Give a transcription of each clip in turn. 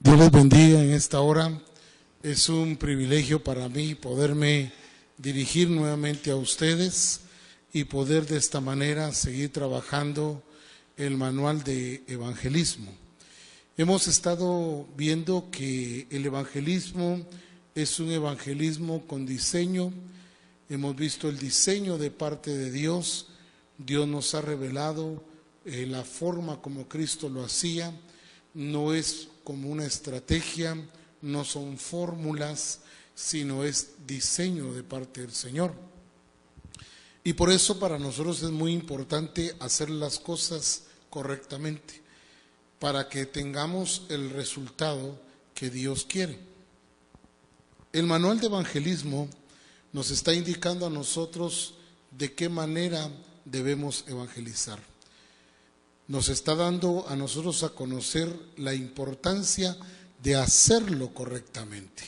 Dios les bendiga en esta hora. Es un privilegio para mí poderme dirigir nuevamente a ustedes y poder de esta manera seguir trabajando el manual de evangelismo. Hemos estado viendo que el evangelismo es un evangelismo con diseño. Hemos visto el diseño de parte de Dios. Dios nos ha revelado la forma como Cristo lo hacía. No es como una estrategia, no son fórmulas, sino es diseño de parte del Señor. Y por eso para nosotros es muy importante hacer las cosas correctamente, para que tengamos el resultado que Dios quiere. El manual de evangelismo nos está indicando a nosotros de qué manera debemos evangelizar. Nos está dando a nosotros a conocer la importancia de hacerlo correctamente,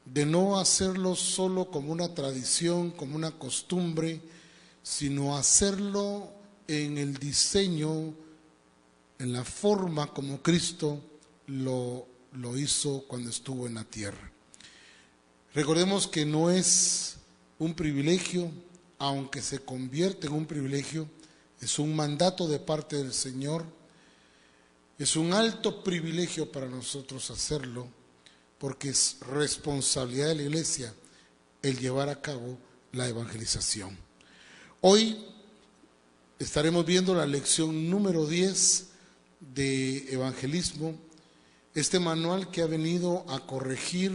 de no hacerlo solo como una tradición, como una costumbre, sino hacerlo en el diseño, en la forma como Cristo lo hizo cuando estuvo en la tierra. Recordemos que no es un privilegio, aunque se convierte en un privilegio, es un mandato de parte del Señor, es un alto privilegio para nosotros hacerlo, porque es responsabilidad de la iglesia el llevar a cabo la evangelización. Hoy estaremos viendo la lección número 10 de evangelismo, este manual que ha venido a corregir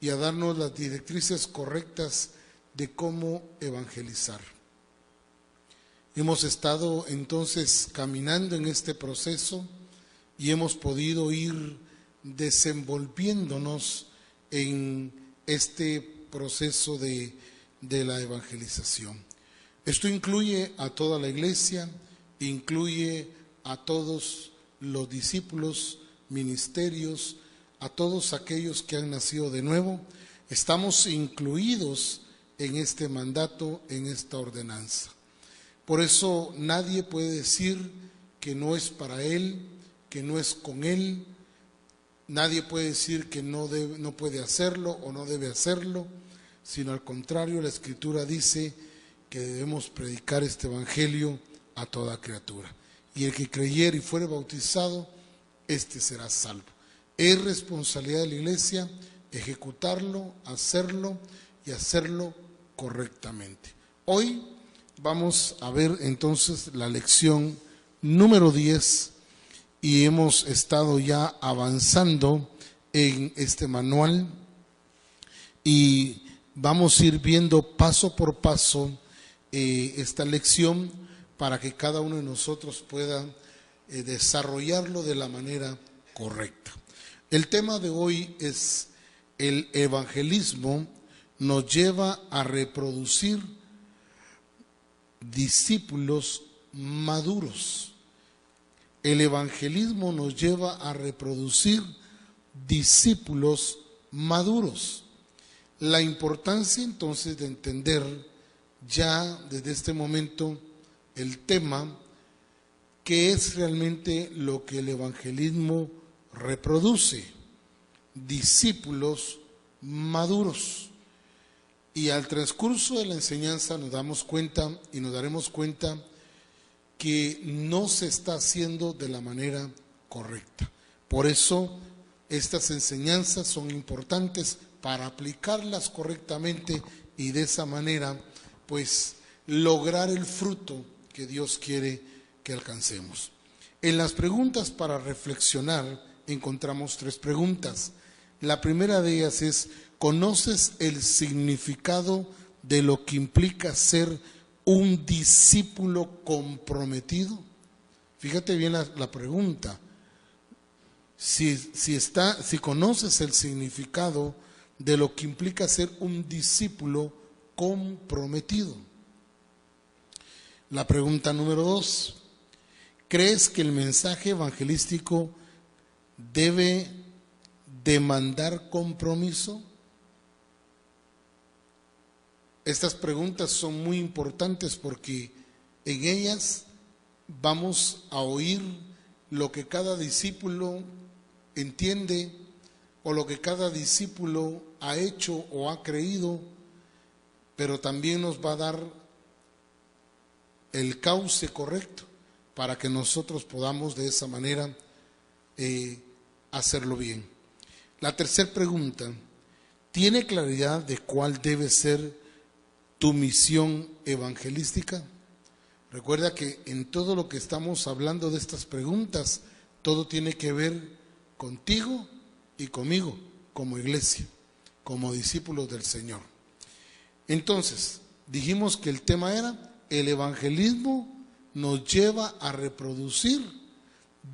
y a darnos las directrices correctas de cómo evangelizar. Hemos estado entonces caminando en este proceso y hemos podido ir desenvolviéndonos en este proceso de la evangelización. Esto incluye a toda la iglesia, incluye a todos los discípulos, ministerios, a todos aquellos que han nacido de nuevo. Estamos incluidos en este mandato, en esta ordenanza. Por eso nadie puede decir que no es para él, que no es con él. Nadie puede decir que no puede hacerlo o no debe hacerlo, sino al contrario, la Escritura dice que debemos predicar este evangelio a toda criatura. Y el que creyere y fuere bautizado, éste será salvo. Es responsabilidad de la iglesia ejecutarlo, hacerlo y hacerlo correctamente. Hoy vamos a ver entonces la lección número 10 y hemos estado ya avanzando en este manual y vamos a ir viendo paso por paso esta lección para que cada uno de nosotros pueda desarrollarlo de la manera correcta. El tema de hoy es el evangelismo nos lleva a reproducir discípulos maduros. El evangelismo nos lleva a reproducir discípulos maduros. La importancia entonces de entender ya desde este momento el tema, qué es realmente lo que el evangelismo reproduce: discípulos maduros. Y al transcurso de la enseñanza nos damos cuenta y nos daremos cuenta que no se está haciendo de la manera correcta. Por eso estas enseñanzas son importantes para aplicarlas correctamente y de esa manera pues lograr el fruto que Dios quiere que alcancemos. En las preguntas para reflexionar encontramos 3 preguntas. La primera de ellas es: ¿conoces el significado de lo que implica ser un discípulo comprometido? Fíjate bien la pregunta. Si conoces el significado de lo que implica ser un discípulo comprometido. La pregunta número 2: ¿crees que el mensaje evangelístico debe demandar compromiso? Estas preguntas son muy importantes porque en ellas vamos a oír lo que cada discípulo entiende o lo que cada discípulo ha hecho o ha creído, pero también nos va a dar el cauce correcto para que nosotros podamos de esa manera hacerlo bien. La tercera pregunta: ¿tiene claridad de cuál debe ser tu misión evangelística? Recuerda que en todo lo que estamos hablando de estas preguntas, todo tiene que ver contigo y conmigo, como iglesia, como discípulos del Señor. Entonces, dijimos que el tema era: el evangelismo nos lleva a reproducir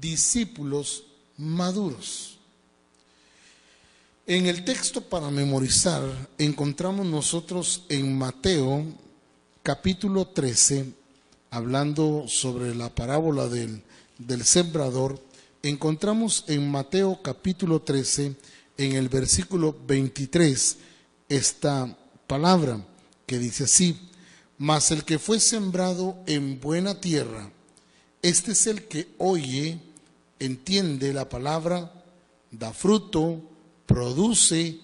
discípulos maduros. En el texto para memorizar encontramos nosotros en Mateo capítulo 13, hablando sobre la parábola del sembrador. Encontramos en Mateo capítulo 13, en el versículo 23, esta palabra que dice así: mas el que fue sembrado en buena tierra, este es el que oye, entiende la palabra, da fruto, produce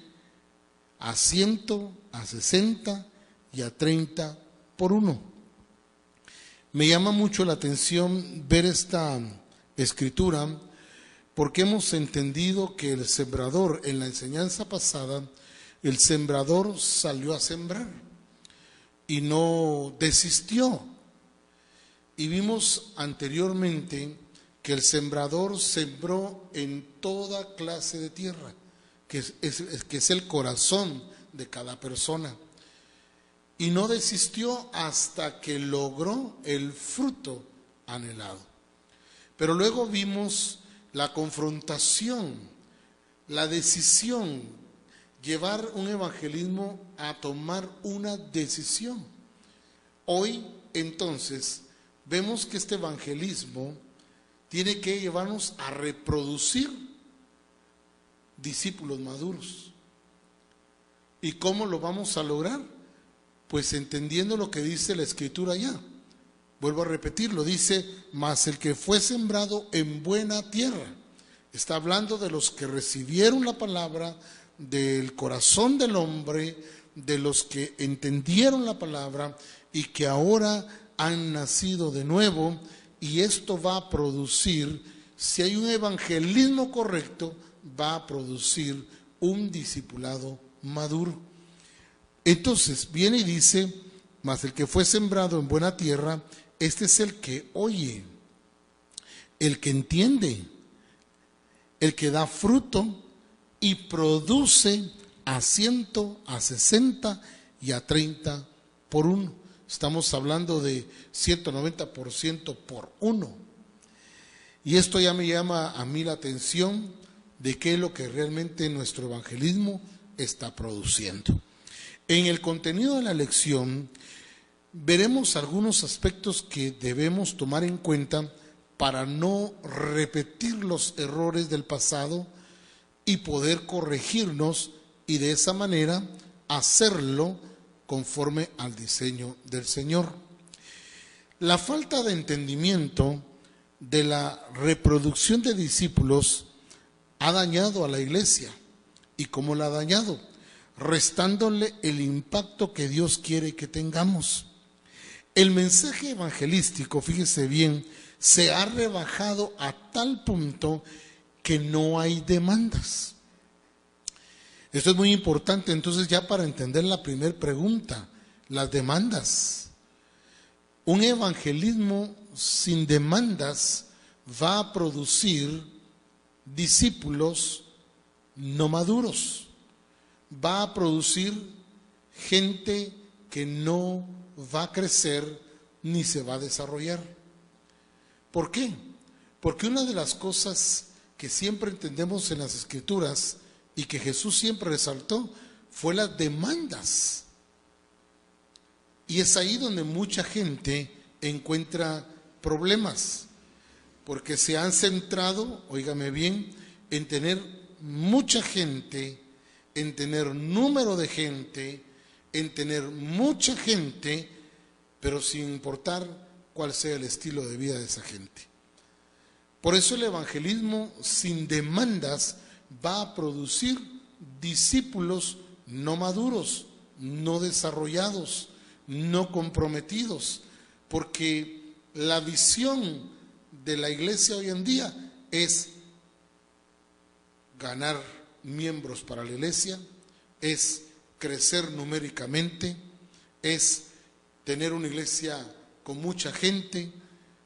a 100, a 60 y a 30 por uno. Me llama mucho la atención ver esta escritura, porque hemos entendido que el sembrador, en la enseñanza pasada, el sembrador salió a sembrar y no desistió. Y vimos anteriormente que el sembrador sembró en toda clase de tierra, que es el corazón de cada persona. Y no desistió hasta que logró el fruto anhelado. Pero luego vimos la confrontación, la decisión, llevar un evangelismo a tomar una decisión. Hoy, entonces, vemos que este evangelismo tiene que llevarnos a reproducir discípulos maduros. ¿Y cómo lo vamos a lograr? Pues entendiendo lo que dice la Escritura allá. Vuelvo a repetirlo, dice: mas el que fue sembrado en buena tierra. Está hablando de los que recibieron la palabra del corazón del hombre, de los que entendieron la palabra y que ahora han nacido de nuevo, y esto va a producir, si hay un evangelismo correcto, va a producir un discipulado maduro. Entonces viene y dice: mas el que fue sembrado en buena tierra, este es el que oye, el que entiende, el que da fruto y produce a 100, a 60 y a 30 por uno. Estamos hablando de 190% por uno. Y esto ya me llama a mí la atención de qué es lo que realmente nuestro evangelismo está produciendo. En el contenido de la lección veremos algunos aspectos que debemos tomar en cuenta para no repetir los errores del pasado y poder corregirnos, y de esa manera hacerlo conforme al diseño del Señor. La falta de entendimiento de la reproducción de discípulos ha dañado a la iglesia. ¿Y cómo la ha dañado? Restándole el impacto que Dios quiere que tengamos. El mensaje evangelístico, fíjese bien, se ha rebajado a tal punto que no hay demandas. Esto es muy importante, entonces, ya para entender la primera pregunta, las demandas. Un evangelismo sin demandas va a producir discípulos no maduros, va a producir gente que no va a crecer ni se va a desarrollar. ¿Por qué? Porque una de las cosas que siempre entendemos en las Escrituras y que Jesús siempre resaltó fue las demandas. Y es ahí donde mucha gente encuentra problemas, porque se han centrado, óigame bien, en tener mucha gente, en tener número de gente, en tener mucha gente, pero sin importar cuál sea el estilo de vida de esa gente. Por eso el evangelismo sin demandas va a producir discípulos no maduros, no desarrollados, no comprometidos, porque la visión de la iglesia hoy en día es ganar miembros para la iglesia, es crecer numéricamente, es tener una iglesia con mucha gente,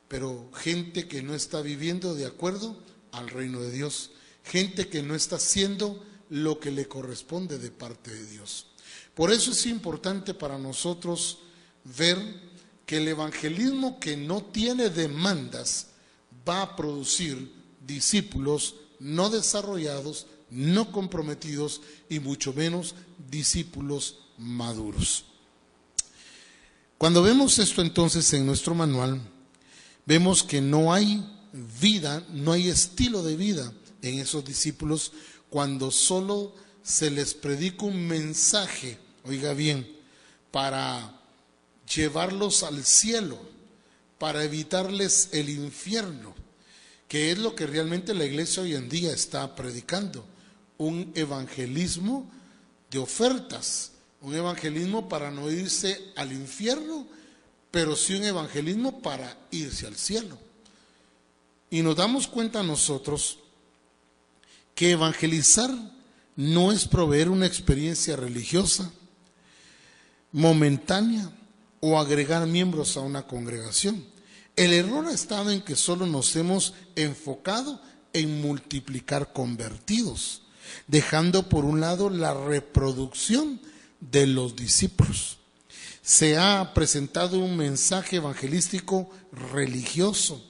pero gente que no está viviendo de acuerdo al reino de Dios, gente que no está haciendo lo que le corresponde de parte de Dios. Por eso es importante para nosotros ver que el evangelismo que no tiene demandas va a producir discípulos no desarrollados, no comprometidos y mucho menos discípulos maduros. Cuando vemos esto entonces en nuestro manual, vemos que no hay vida, no hay estilo de vida en esos discípulos cuando solo se les predica un mensaje, oiga bien, para llevarlos al cielo, para evitarles el infierno, que es lo que realmente la iglesia hoy en día está predicando, un evangelismo de ofertas, un evangelismo para no irse al infierno, pero sí un evangelismo para irse al cielo. Y nos damos cuenta nosotros que evangelizar no es proveer una experiencia religiosa momentánea o agregar miembros a una congregación. El error ha estado en que solo nos hemos enfocado en multiplicar convertidos, dejando por un lado la reproducción de los discípulos. Se ha presentado un mensaje evangelístico religioso,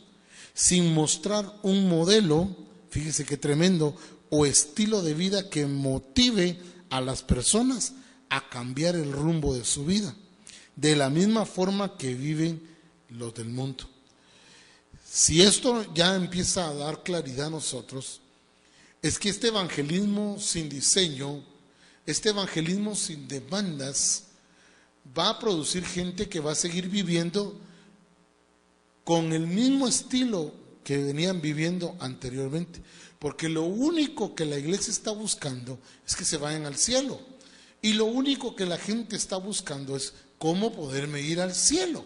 sin mostrar un modelo, fíjese qué tremendo, o estilo de vida que motive a las personas a cambiar el rumbo de su vida, de la misma forma que viven los del mundo. Si esto ya empieza a dar claridad a nosotros, es que este evangelismo sin diseño, este evangelismo sin demandas, va a producir gente que va a seguir viviendo con el mismo estilo que venían viviendo anteriormente, porque lo único que la iglesia está buscando es que se vayan al cielo, y lo único que la gente está buscando es cómo poderme ir al cielo,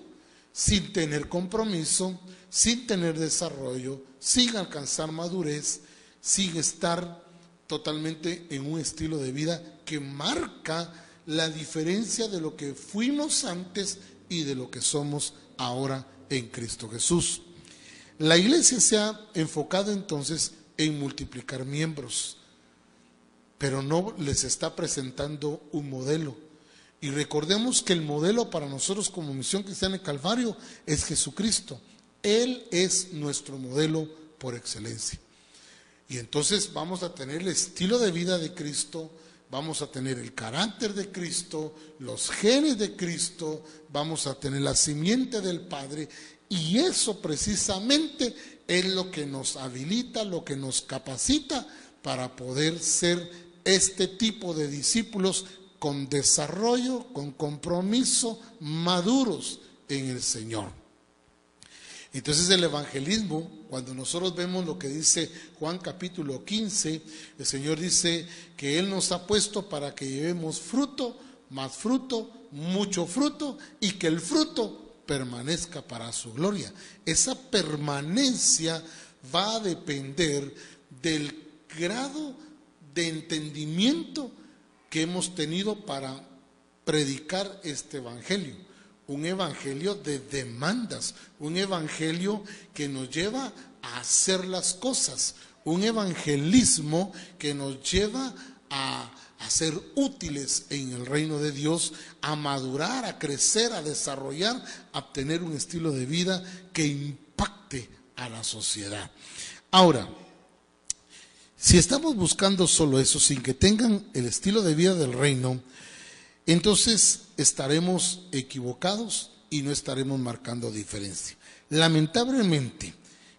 sin tener compromiso, sin tener desarrollo, sin alcanzar madurez, sin estar totalmente en un estilo de vida que marca la diferencia de lo que fuimos antes y de lo que somos ahora en Cristo Jesús. La iglesia se ha enfocado entonces en multiplicar miembros, pero no les está presentando un modelo. Y recordemos que el modelo para nosotros como Misión Cristiana de Calvario es Jesucristo. Él es nuestro modelo por excelencia. Y entonces vamos a tener el estilo de vida de Cristo, vamos a tener el carácter de Cristo, los genes de Cristo, vamos a tener la simiente del Padre, y eso precisamente es lo que nos habilita, lo que nos capacita para poder ser este tipo de discípulos con desarrollo, con compromiso, maduros en el Señor. Entonces el evangelismo, cuando nosotros vemos lo que dice Juan capítulo 15, el Señor dice que Él nos ha puesto para que llevemos fruto, más fruto, mucho fruto, y que el fruto permanezca para su gloria. Esa permanencia va a depender del grado de entendimiento que hemos tenido para predicar este evangelio. Un evangelio de demandas, un evangelio que nos lleva a hacer las cosas, un evangelismo que nos lleva a ser útiles en el reino de Dios, a madurar, a crecer, a desarrollar, a tener un estilo de vida que impacte a la sociedad. Ahora, si estamos buscando solo eso, sin que tengan el estilo de vida del reino, entonces estaremos equivocados y no estaremos marcando diferencia. Lamentablemente,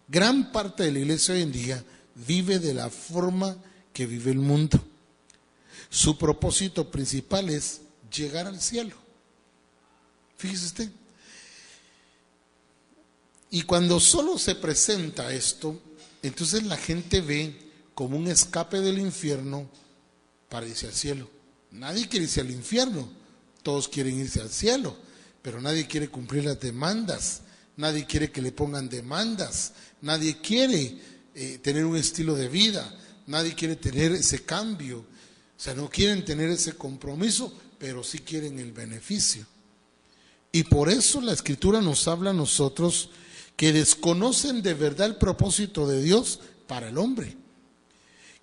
gran parte de la iglesia hoy en día vive de la forma que vive el mundo. Su propósito principal es llegar al cielo. Fíjese usted. Y cuando solo se presenta esto, Entonces la gente ve como un escape del infierno para irse al cielo. Nadie quiere irse al infierno, todos quieren irse al cielo, pero nadie quiere cumplir las demandas, nadie quiere que le pongan demandas, nadie quiere tener un estilo de vida, nadie quiere tener ese cambio, o sea, no quieren tener ese compromiso, pero sí quieren el beneficio. Y por eso la Escritura nos habla a nosotros que desconocen de verdad el propósito de Dios para el hombre,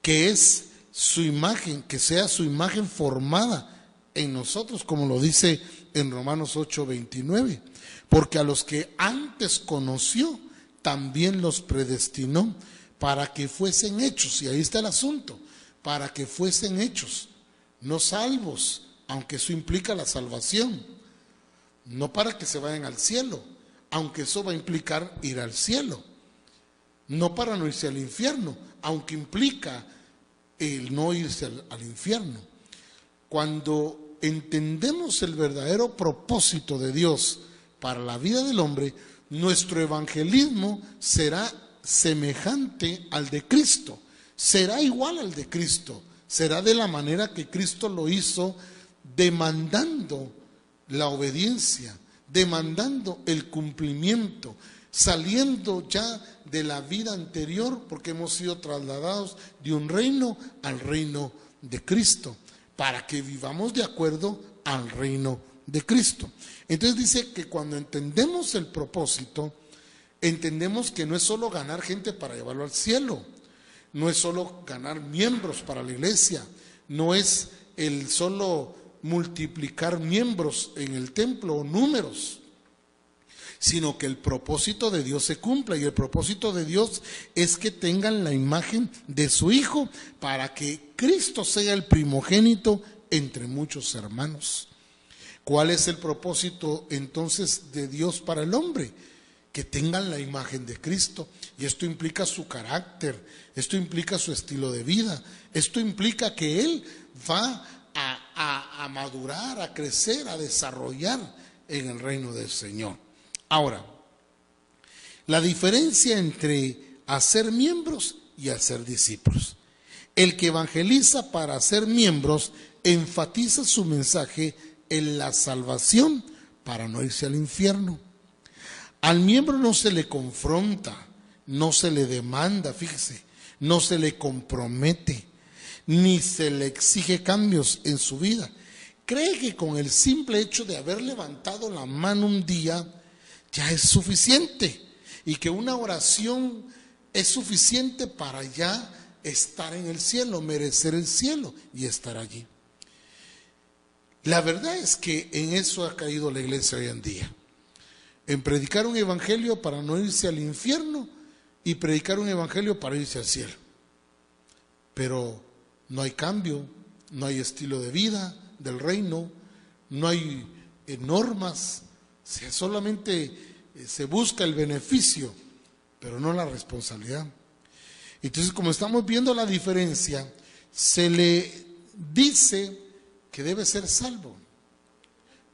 que es su imagen, que sea su imagen formada en nosotros, como lo dice en Romanos 8:29, porque a los que antes conoció, también los predestinó para que fuesen hechos, y ahí está el asunto, para que fuesen hechos, no salvos, aunque eso implica la salvación, no para que se vayan al cielo, aunque eso va a implicar ir al cielo, no para no irse al infierno, aunque implica el no irse al infierno. Cuando entendemos el verdadero propósito de Dios para la vida del hombre, nuestro evangelismo será semejante al de Cristo, será igual al de Cristo, será de la manera que Cristo lo hizo, demandando la obediencia, demandando el cumplimiento, saliendo ya de la vida anterior, porque hemos sido trasladados de un reino al reino de Cristo, para que vivamos de acuerdo al reino de Cristo. Entonces dice que cuando entendemos el propósito, entendemos que no es solo ganar gente para llevarlo al cielo, no es solo ganar miembros para la iglesia, no es el solo multiplicar miembros en el templo o números, sino que el propósito de Dios se cumpla, y el propósito de Dios es que tengan la imagen de su Hijo para que Cristo sea el primogénito entre muchos hermanos. ¿Cuál es el propósito entonces de Dios para el hombre? Que tengan la imagen de Cristo, y esto implica su carácter, esto implica su estilo de vida, esto implica que Él va a madurar, a crecer, a desarrollar en el reino del Señor. Ahora, la diferencia entre hacer miembros y hacer discípulos. El que evangeliza para hacer miembros enfatiza su mensaje en la salvación para no irse al infierno. Al miembro no se le confronta, no se le demanda, fíjese, no se le compromete, ni se le exige cambios en su vida. Cree que con el simple hecho de haber levantado la mano un día ya es suficiente, y que una oración es suficiente para ya estar en el cielo, merecer el cielo y estar allí. La verdad es que en eso ha caído la iglesia hoy en día, en predicar un evangelio para no irse al infierno y predicar un evangelio para irse al cielo. Pero no hay cambio, no hay estilo de vida del reino, no hay normas, solamente se busca el beneficio, pero no la responsabilidad. Entonces, como estamos viendo la diferencia, se le dice que debe ser salvo,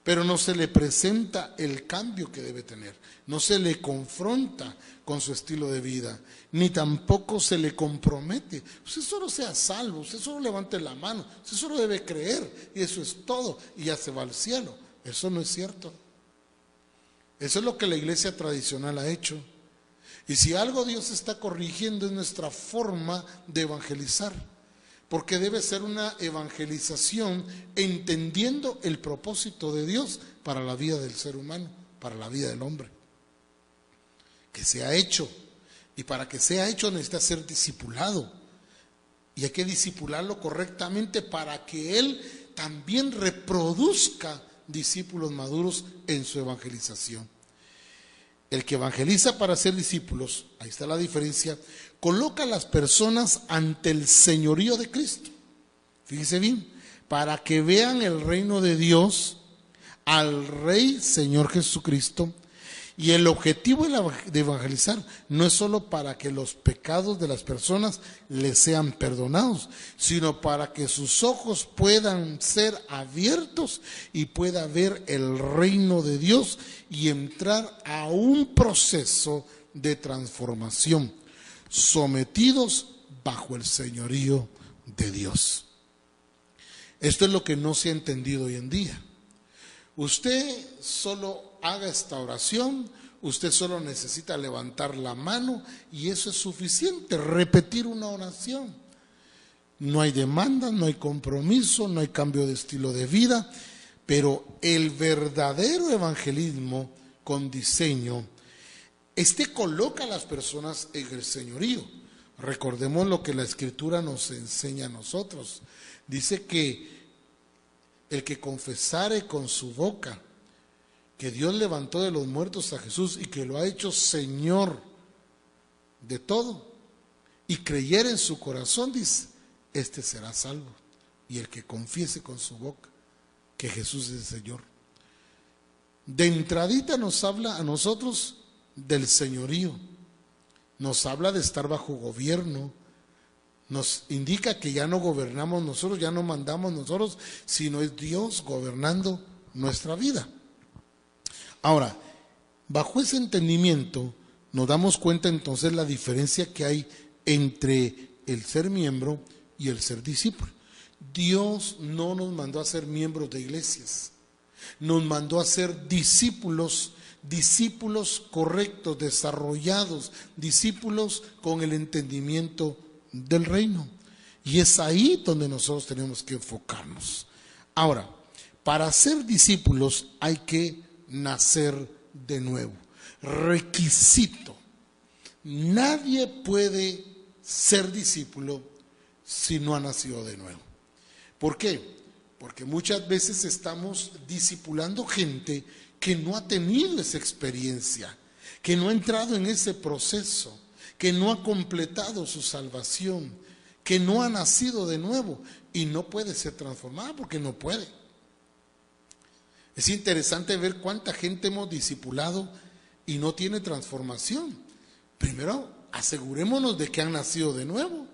pero no se le presenta el cambio que debe tener, no se le confronta con su estilo de vida, ni tampoco se le compromete. Usted solo sea salvo, usted solo levante la mano, usted solo debe creer y eso es todo, y ya se va al cielo. Eso no es cierto. Eso es lo que la iglesia tradicional ha hecho. Y si algo Dios está corrigiendo es nuestra forma de evangelizar, porque debe ser una evangelización entendiendo el propósito de Dios para la vida del ser humano, para la vida del hombre, que se ha hecho. Y para que sea hecho necesita ser discipulado, y hay que discipularlo correctamente para que él también reproduzca discípulos maduros en su evangelización. El que evangeliza para ser discípulos, ahí está la diferencia, coloca a las personas ante el señorío de Cristo. Fíjese bien, para que vean el reino de Dios, al Rey Señor Jesucristo. Y el objetivo de evangelizar no es solo para que los pecados de las personas les sean perdonados, sino para que sus ojos puedan ser abiertos y pueda ver el reino de Dios y entrar a un proceso de transformación. sometidos bajo el señorío de Dios. Esto es lo que no se ha entendido hoy en día. Usted solo haga esta oración, usted solo necesita levantar la mano y eso es suficiente, repetir una oración. No hay demanda, no hay compromiso, no hay cambio de estilo de vida, pero el verdadero evangelismo con diseño, coloca a las personas en el señorío. Recordemos lo que la Escritura nos enseña a nosotros. Dice que el que confesare con su boca que Dios levantó de los muertos a Jesús y que lo ha hecho Señor de todo, y creyere en su corazón, dice, este será salvo. Y el que confiese con su boca que Jesús es el Señor. De entradita nos habla a nosotros del señorío, nos habla de estar bajo gobierno, nos indica que ya no gobernamos nosotros, ya no mandamos nosotros, sino es Dios gobernando nuestra vida. Ahora, bajo ese entendimiento nos damos cuenta entonces la diferencia que hay entre el ser miembro y el ser discípulo. Dios no nos mandó a ser miembros de iglesias, nos mandó a ser discípulos, discípulos correctos, desarrollados, discípulos con el entendimiento del reino. Y es ahí donde nosotros tenemos que enfocarnos. Ahora, para ser discípulos hay que nacer de nuevo. Requisito. Nadie puede ser discípulo si no ha nacido de nuevo. ¿Por qué? Porque muchas veces estamos discipulando gente que no ha tenido esa experiencia, que no ha entrado en ese proceso, que no ha completado su salvación, que no ha nacido de nuevo y no puede ser transformada porque no puede. Es interesante ver cuánta gente hemos discipulado y no tiene transformación. Primero, asegurémonos de que han nacido de nuevo.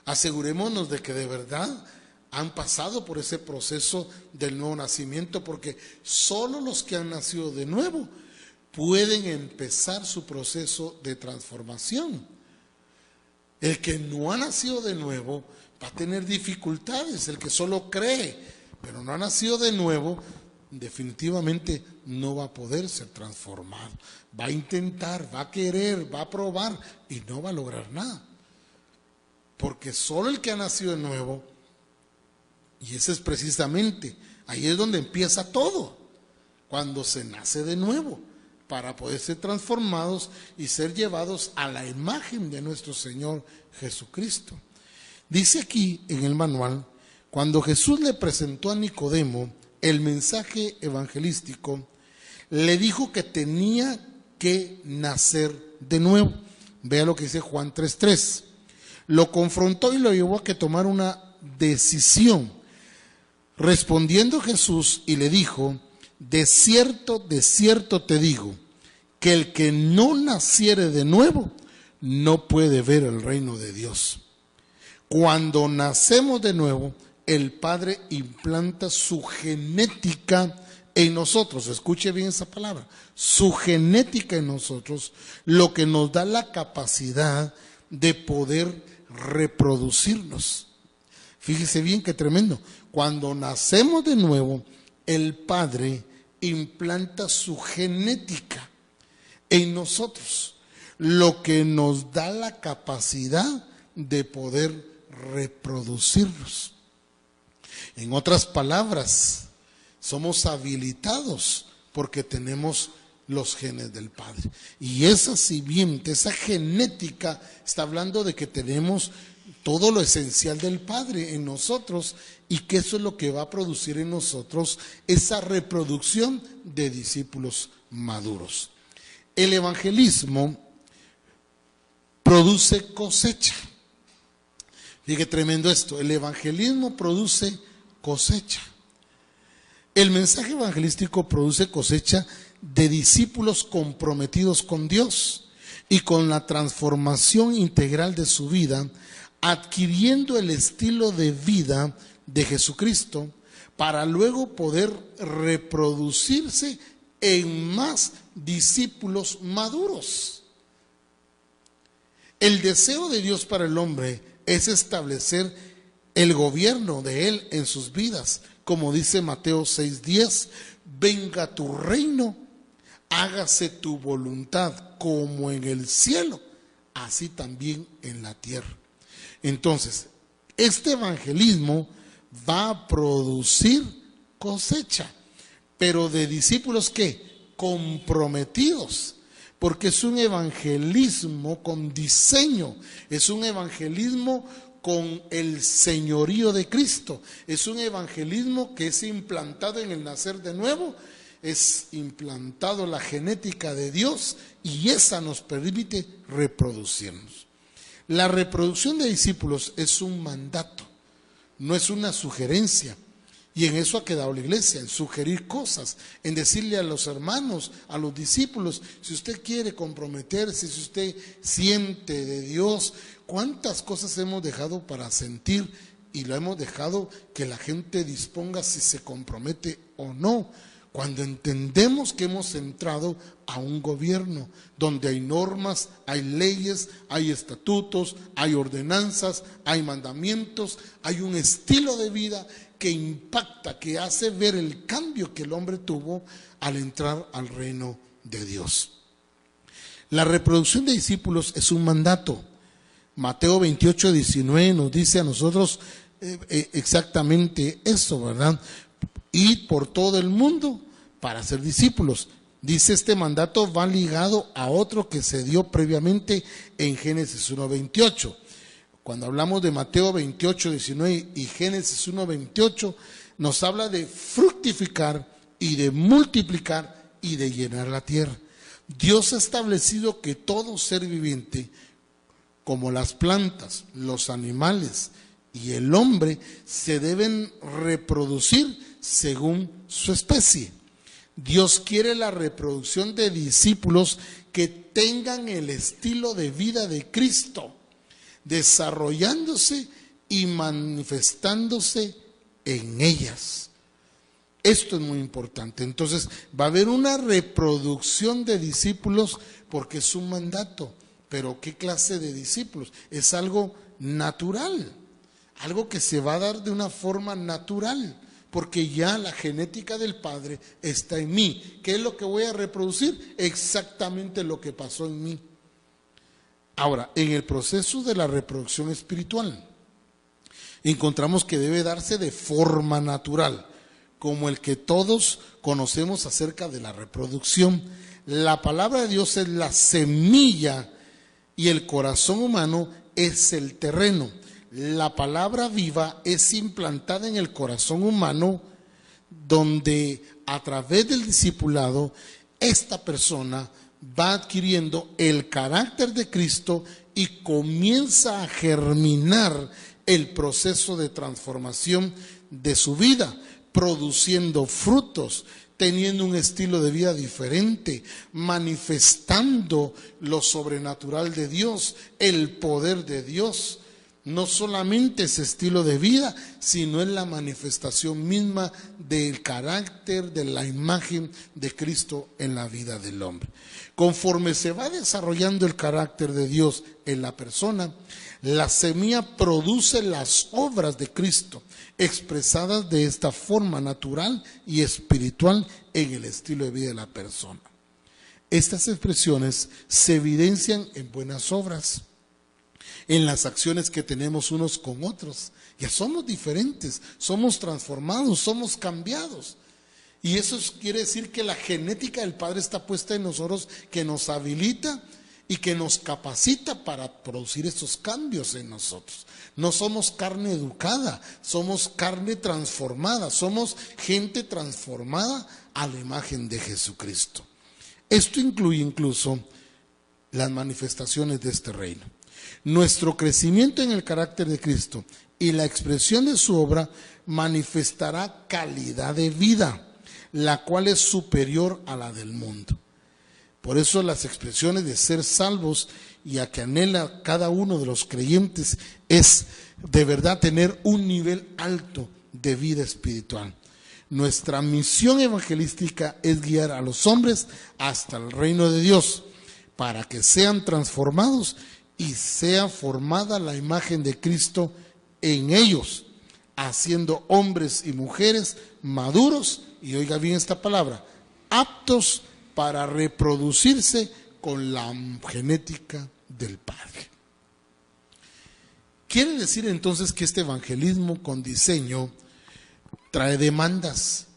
Asegurémonos de que de verdad han pasado por ese proceso del nuevo nacimiento, porque solo los que han nacido de nuevo pueden empezar su proceso de transformación. El que no ha nacido de nuevo va a tener dificultades. El que solo cree, pero no ha nacido de nuevo, definitivamente no va a poder ser transformado. Va a intentar, va a querer, va a probar y no va a lograr nada. Porque solo el que ha nacido de nuevo, y ese es precisamente, ahí es donde empieza todo, cuando se nace de nuevo, para poder ser transformados y ser llevados a la imagen de nuestro Señor Jesucristo. Dice aquí en el manual, cuando Jesús le presentó a Nicodemo el mensaje evangelístico, le dijo que tenía que nacer de nuevo. Vea lo que dice Juan 3:3. Lo confrontó y lo llevó a que tomara una decisión. Respondiendo Jesús y le dijo, de cierto te digo, que el que no naciere de nuevo no puede ver el reino de Dios. Cuando nacemos de nuevo, el Padre implanta su genética en nosotros. Escuche bien esa palabra, su genética en nosotros, lo que nos da la capacidad de poder reproducirnos. Fíjese bien qué tremendo. Cuando nacemos de nuevo, el Padre implanta su genética en nosotros, lo que nos da la capacidad de poder reproducirnos. En otras palabras, somos habilitados porque tenemos los genes del Padre. Y esa simiente, esa genética, está hablando de que tenemos todo lo esencial del Padre en nosotros y que eso es lo que va a producir en nosotros esa reproducción de discípulos maduros. El evangelismo produce cosecha. Fíjate tremendo esto, el evangelismo produce cosecha. El mensaje evangelístico produce cosecha de discípulos comprometidos con Dios y con la transformación integral de su vida, adquiriendo el estilo de vida de Jesucristo para luego poder reproducirse en más discípulos maduros. El deseo de Dios para el hombre es establecer el gobierno de Él en sus vidas, como dice Mateo 6:10, venga tu reino, hágase tu voluntad como en el cielo, así también en la tierra. Entonces, este evangelismo va a producir cosecha, pero de discípulos ¿qué? Comprometidos, porque es un evangelismo con diseño, es un evangelismo con el señorío de Cristo, es un evangelismo que es implantado en el nacer de nuevo, es implantado la genética de Dios y esa nos permite reproducirnos. La reproducción de discípulos es un mandato, no es una sugerencia. Y en eso ha quedado la iglesia, en sugerir cosas, en decirle a los hermanos, a los discípulos, si usted quiere comprometerse, si usted siente de Dios, cuántas cosas hemos dejado para sentir y lo hemos dejado que la gente disponga si se compromete o no. Cuando entendemos que hemos entrado a un gobierno donde hay normas, hay leyes, hay estatutos, hay ordenanzas, hay mandamientos, hay un estilo de vida que impacta, que hace ver el cambio que el hombre tuvo al entrar al reino de Dios. La reproducción de discípulos es un mandato. Mateo 28:19 nos dice a nosotros exactamente eso, ¿verdad? Ir por todo el mundo para ser discípulos. Dice, este mandato va ligado a otro que se dio previamente en Génesis 1:28. Cuando hablamos de Mateo 28:19 y Génesis 1:28, nos habla de fructificar y de multiplicar y de llenar la tierra. Dios ha establecido que todo ser viviente, como las plantas, los animales y el hombre, se deben reproducir según su especie. Dios quiere la reproducción de discípulos que tengan el estilo de vida de Cristo, desarrollándose y manifestándose en ellas. Esto es muy importante. Entonces va a haber una reproducción de discípulos porque es un mandato. Pero ¿qué clase de discípulos? Es algo natural, algo que se va a dar de una forma natural, porque ya la genética del Padre está en mí. ¿Qué es lo que voy a reproducir? Exactamente lo que pasó en mí. Ahora, en el proceso de la reproducción espiritual, encontramos que debe darse de forma natural, como el que todos conocemos acerca de la reproducción. La palabra de Dios es la semilla y el corazón humano es el terreno. La palabra viva es implantada en el corazón humano, donde a través del discipulado esta persona va adquiriendo el carácter de Cristo y comienza a germinar el proceso de transformación de su vida, produciendo frutos, teniendo un estilo de vida diferente, manifestando lo sobrenatural de Dios, el poder de Dios. No solamente ese estilo de vida, sino es la manifestación misma del carácter, de la imagen de Cristo en la vida del hombre. Conforme se va desarrollando el carácter de Dios en la persona, la semilla produce las obras de Cristo, expresadas de esta forma natural y espiritual en el estilo de vida de la persona. Estas expresiones se evidencian en buenas obras, en las acciones que tenemos unos con otros. Ya somos diferentes, somos transformados, somos cambiados. Y eso quiere decir que la genética del Padre está puesta en nosotros, que nos habilita y que nos capacita para producir esos cambios en nosotros. No somos carne educada, somos carne transformada, somos gente transformada a la imagen de Jesucristo. Esto incluye incluso las manifestaciones de este reino. Nuestro crecimiento en el carácter de Cristo y la expresión de su obra manifestará calidad de vida, la cual es superior a la del mundo. Por eso las expresiones de ser salvos y a que anhela cada uno de los creyentes es de verdad tener un nivel alto de vida espiritual. Nuestra misión evangelística es guiar a los hombres hasta el reino de Dios para que sean transformados y sea formada la imagen de Cristo en ellos, haciendo hombres y mujeres maduros, y oiga bien esta palabra, aptos para reproducirse con la genética del Padre. Quiere decir entonces que este evangelismo con diseño trae demandas,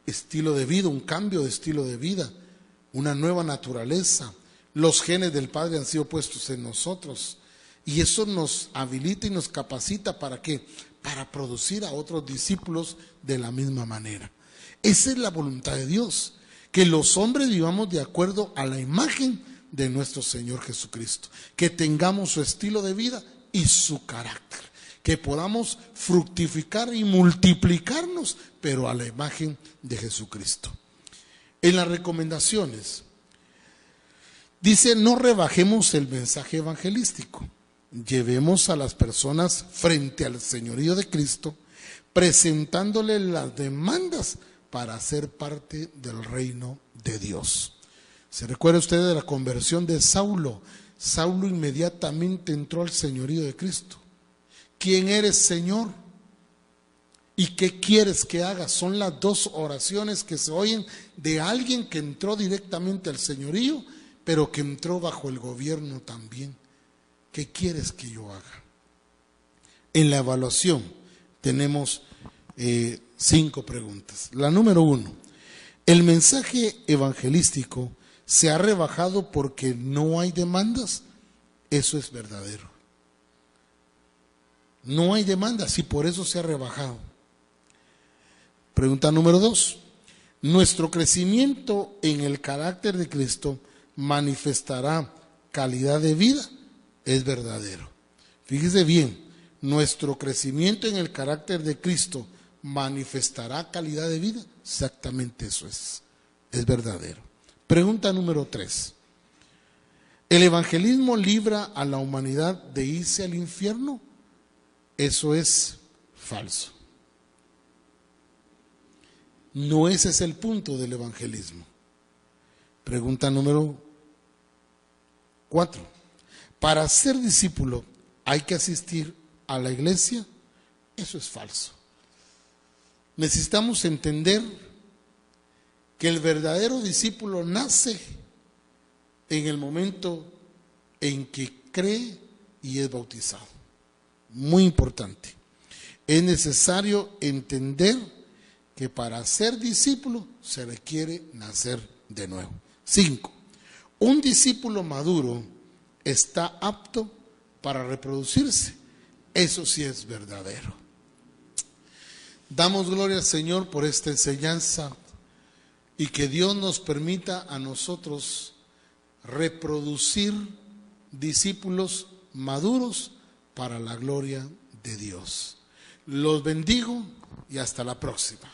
estilo de vida, un cambio de estilo de vida, una nueva naturaleza. Los genes del Padre han sido puestos en nosotros y eso nos habilita y nos capacita ¿para qué? Para producir a otros discípulos de la misma manera. Esa es la voluntad de Dios, que los hombres vivamos de acuerdo a la imagen de nuestro Señor Jesucristo, que tengamos su estilo de vida y su carácter, que podamos fructificar y multiplicarnos, pero a la imagen de Jesucristo. En las recomendaciones dice: no rebajemos el mensaje evangelístico, llevemos a las personas frente al señorío de Cristo, presentándole las demandas para ser parte del reino de Dios. ¿Se recuerda usted de la conversión de Saulo? Saulo inmediatamente entró al señorío de Cristo. ¿Quién eres, Señor? ¿Y qué quieres que haga? Son las dos oraciones que se oyen de alguien que entró directamente al señorío, pero que entró bajo el gobierno también. ¿Qué quieres que yo haga? En la evaluación tenemos 5 preguntas. La número 1, ¿el mensaje evangelístico se ha rebajado porque no hay demandas? Eso es verdadero. No hay demandas y por eso se ha rebajado. Pregunta número 2, ¿nuestro crecimiento en el carácter de Cristo manifestará calidad de vida? Es verdadero. Fíjese bien, ¿nuestro crecimiento en el carácter de Cristo manifestará calidad de vida? Exactamente eso es verdadero. Pregunta número 3, ¿el evangelismo libra a la humanidad de irse al infierno? Eso es falso. No ese es el punto del evangelismo. Pregunta número 4, ¿para ser discípulo hay que asistir a la iglesia? Eso es falso. Necesitamos entender que el verdadero discípulo nace en el momento en que cree y es bautizado. Muy importante. Es necesario entender que para ser discípulo se requiere nacer de nuevo. 5. Un discípulo maduro está apto para reproducirse. Eso sí es verdadero. Damos gloria al Señor por esta enseñanza y que Dios nos permita a nosotros reproducir discípulos maduros para la gloria de Dios. Los bendigo y hasta la próxima.